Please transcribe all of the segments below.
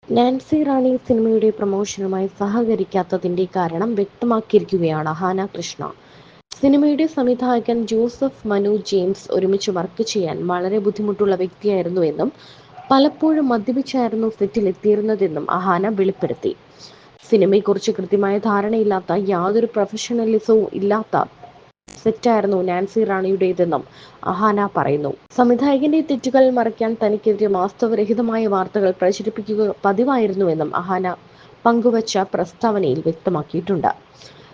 Nancy റാണി സിനിമയുടെ പ്രമോഷനുമായി സഹകരിക്കാത്തതിന്റെ കാരണം വ്യക്തമാക്കിയിരിക്കുകയാണ് ഹാന കൃഷ്ണ. സിനിമയുടെ സംവിധായകൻ ജോസഫ് മനു ജെയിംസ് ഒരുമിച്ച് വർക്ക് ചെയ്യാൻ വളരെ ബുദ്ധിമുട്ടുള്ള വ്യക്തിയായിരുന്നുവെന്നും പലപ്പോഴും മദ്യപിച്ചായിരുന്നു സെറ്റിൽ എത്തിയിരുന്നതെന്നും അഹാന വെളിപ്പെടുത്തി. സിനിമയെക്കുറിച്ച് കൃത്യമായ ധാരണയില്ലാത്ത, യാതൊരു പ്രൊഫഷണലിസവും ഇല്ലാത്ത സെറ്റായിരുന്നു നാൻസി റാണിയുടേതെന്നും അഹാന പറയുന്നു. സംവിധായകന്റെ തെറ്റുകൾ മറയ്ക്കാൻ തനിക്കെതിരെ വാസ്തവരഹിതമായ വാർത്തകൾ പ്രചരിപ്പിക്കുക പതിവായിരുന്നുവെന്നും അഹാന പങ്കുവച്ച പ്രസ്താവനയിൽ വ്യക്തമാക്കിയിട്ടുണ്ട്.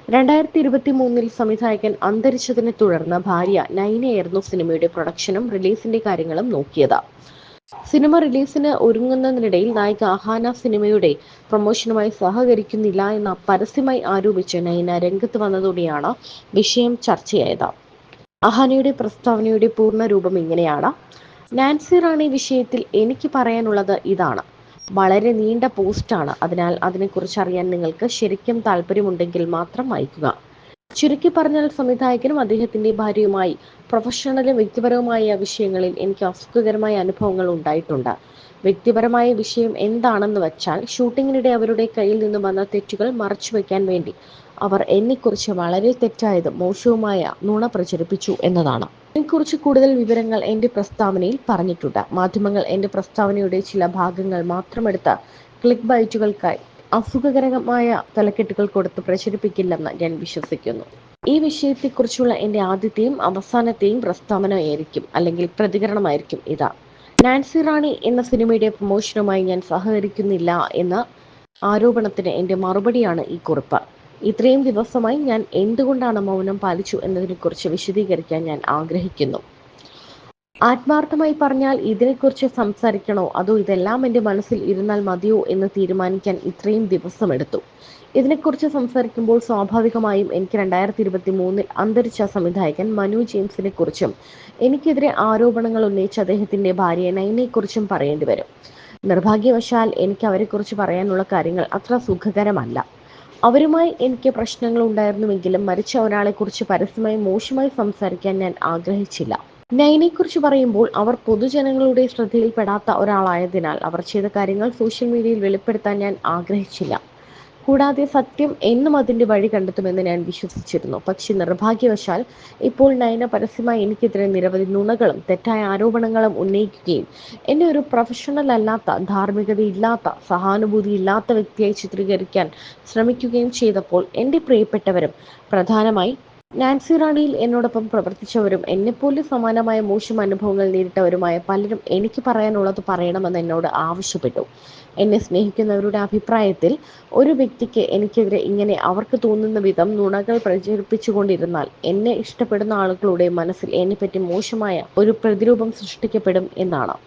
2023 സംവിധായകൻ അന്തരിച്ചതിനെ തുടർന്ന് ഭാര്യ നൈനയായിരുന്നു സിനിമയുടെ പ്രൊഡക്ഷനും റിലീസിന്റെ കാര്യങ്ങളും നോക്കിയത്. സിനിമ റിലീസിന് ഒരുങ്ങുന്നതിനിടയിൽ നായിക അഹാന സിനിമയുടെ പ്രൊമോഷനുമായി സഹകരിക്കുന്നില്ല എന്ന് പരസ്യമായി ആരോപിച്ച് നൈന രംഗത്ത് വന്നതോടെയാണ് വിഷയം ചർച്ചയായത്. അഹാനയുടെ പ്രസ്താവനയുടെ പൂർണ്ണ രൂപം ഇങ്ങനെയാണ്: നാൻസി റാണി വിഷയത്തിൽ എനിക്ക് പറയാനുള്ളത് ഇതാണ്. വളരെ നീണ്ട പോസ്റ്റാണ്. അതിനാൽ അതിനെക്കുറിച്ച് അറിയാൻ നിങ്ങൾക്ക് ശരിക്കും താല്പര്യമുണ്ടെങ്കിൽ മാത്രം വായിക്കുക. ചുരുക്കി പറഞ്ഞാൽ, സംവിധായകനും അദ്ദേഹത്തിന്റെ ഭാര്യയുമായി പ്രൊഫഷണലും വ്യക്തിപരവുമായ വിഷയങ്ങളിൽ എനിക്ക് അസുഖകരമായ അനുഭവങ്ങൾ ഉണ്ടായിട്ടുണ്ട്. വ്യക്തിപരമായ വിഷയം എന്താണെന്ന് വെച്ചാൽ, ഷൂട്ടിങ്ങിനിടെ അവരുടെ കയ്യിൽ നിന്ന് വന്ന തെറ്റുകൾ മറച്ചുവെക്കാൻ വേണ്ടി അവർ എന്നെക്കുറിച്ച് വളരെ തെറ്റായതും മോശവുമായ നുണ പ്രചരിപ്പിച്ചു എന്നതാണ്. ഇതിനെക്കുറിച്ച് കൂടുതൽ വിവരങ്ങൾ എന്റെ പ്രസ്താവനയിൽ പറഞ്ഞിട്ടുണ്ട്. മാധ്യമങ്ങൾ എന്റെ പ്രസ്താവനയുടെ ചില ഭാഗങ്ങൾ മാത്രമെടുത്ത് ക്ലിക്ക് ബൈറ്റുകൾക്കായി അസുഖകരമായ തലക്കെട്ടുകൾ കൊടുത്ത് പ്രചരിപ്പിക്കില്ലെന്ന് ഞാൻ വിശ്വസിക്കുന്നു. ഈ വിഷയത്തെക്കുറിച്ചുള്ള എന്റെ ആദ്യത്തെയും അവസാനത്തെയും പ്രസ്താവനയായിരിക്കും, അല്ലെങ്കിൽ പ്രതികരണമായിരിക്കും ഇത്. നാൻസി റാണി എന്ന സിനിമയുടെ പ്രൊമോഷനുമായി ഞാൻ സഹകരിക്കുന്നില്ല എന്ന ആരോപണത്തിന് എന്റെ മറുപടിയാണ് ഈ കുറിപ്പ്. ഇത്രയും ദിവസമായി ഞാൻ എന്തുകൊണ്ടാണ് മൗനം പാലിച്ചു എന്നതിനെക്കുറിച്ച് വിശദീകരിക്കാൻ ഞാൻ ആഗ്രഹിക്കുന്നു. ആത്മാർത്ഥമായി പറഞ്ഞാൽ, ഇതിനെക്കുറിച്ച് സംസാരിക്കണോ അതോ ഇതെല്ലാം എൻ്റെ മനസ്സിൽ ഇരുന്നാൽ മതിയോ എന്ന് തീരുമാനിക്കാൻ ഇത്രയും ദിവസമെടുത്തു. ഇതിനെക്കുറിച്ച് സംസാരിക്കുമ്പോൾ സ്വാഭാവികമായും എനിക്ക് 2023 അന്തരിച്ച സംവിധായകൻ മനു ജെയിംസിനെ കുറിച്ചും എനിക്കെതിരെ ആരോപണങ്ങൾ ഉന്നയിച്ച അദ്ദേഹത്തിന്റെ ഭാര്യ നൈനയെക്കുറിച്ചും പറയേണ്ടി വരും. നിർഭാഗ്യവശാൽ എനിക്ക് അവരെക്കുറിച്ച് പറയാനുള്ള കാര്യങ്ങൾ അത്ര സുഖകരമല്ല. അവരുമായി എനിക്ക് പ്രശ്നങ്ങൾ ഉണ്ടായിരുന്നുവെങ്കിലും മരിച്ച ഒരാളെക്കുറിച്ച് പരസ്യമായി മോശമായി സംസാരിക്കാൻ ഞാൻ ആഗ്രഹിച്ചില്ല. നൈനയെക്കുറിച്ച് പറയുമ്പോൾ, അവർ പൊതുജനങ്ങളുടെ ശ്രദ്ധയിൽപ്പെടാത്ത ഒരാളായതിനാൽ അവർ ചെയ്ത കാര്യങ്ങൾ സോഷ്യൽ മീഡിയയിൽ വെളിപ്പെടുത്താൻ ഞാൻ ആഗ്രഹിച്ചില്ല. കൂടാതെ സത്യം എന്നും അതിന്റെ വഴി കണ്ടെത്തുമെന്ന് ഞാൻ വിശ്വസിച്ചിരുന്നു. പക്ഷേ നിർഭാഗ്യവശാൽ ഇപ്പോൾ നൈന പരസ്യമായി എനിക്കെതിരെ നിരവധി നുണകളും തെറ്റായ ആരോപണങ്ങളും ഉന്നയിക്കുകയും എന്നെ ഒരു പ്രൊഫഷണൽ അല്ലാത്ത, ധാർമ്മികതയില്ലാത്ത, സഹാനുഭൂതിയില്ലാത്ത വ്യക്തിയായി ചിത്രീകരിക്കാൻ ശ്രമിക്കുകയും ചെയ്തപ്പോൾ എൻ്റെ പ്രിയപ്പെട്ടവരും, പ്രധാനമായി നാൻസി റാണിയിൽ എന്നോടൊപ്പം പ്രവർത്തിച്ചവരും എന്നെപ്പോലെ സമാനമായ മോശം അനുഭവങ്ങൾ നേരിട്ടവരുമായ പലരും എനിക്ക് പറയാനുള്ളത് പറയണമെന്ന് എന്നോട് ആവശ്യപ്പെട്ടു. എന്നെ സ്നേഹിക്കുന്നവരുടെ അഭിപ്രായത്തിൽ, ഒരു വ്യക്തിക്ക് എനിക്കെതിരെ ഇങ്ങനെ അവർക്ക് തോന്നുന്ന വിധം നുണകൾ പ്രചരിപ്പിച്ചുകൊണ്ടിരുന്നാൽ എന്നെ ഇഷ്ടപ്പെടുന്ന ആളുകളുടെ മനസ്സിൽ എന്നെപ്പറ്റി മോശമായ ഒരു പ്രതിരൂപം സൃഷ്ടിക്കപ്പെടും എന്നാണ്.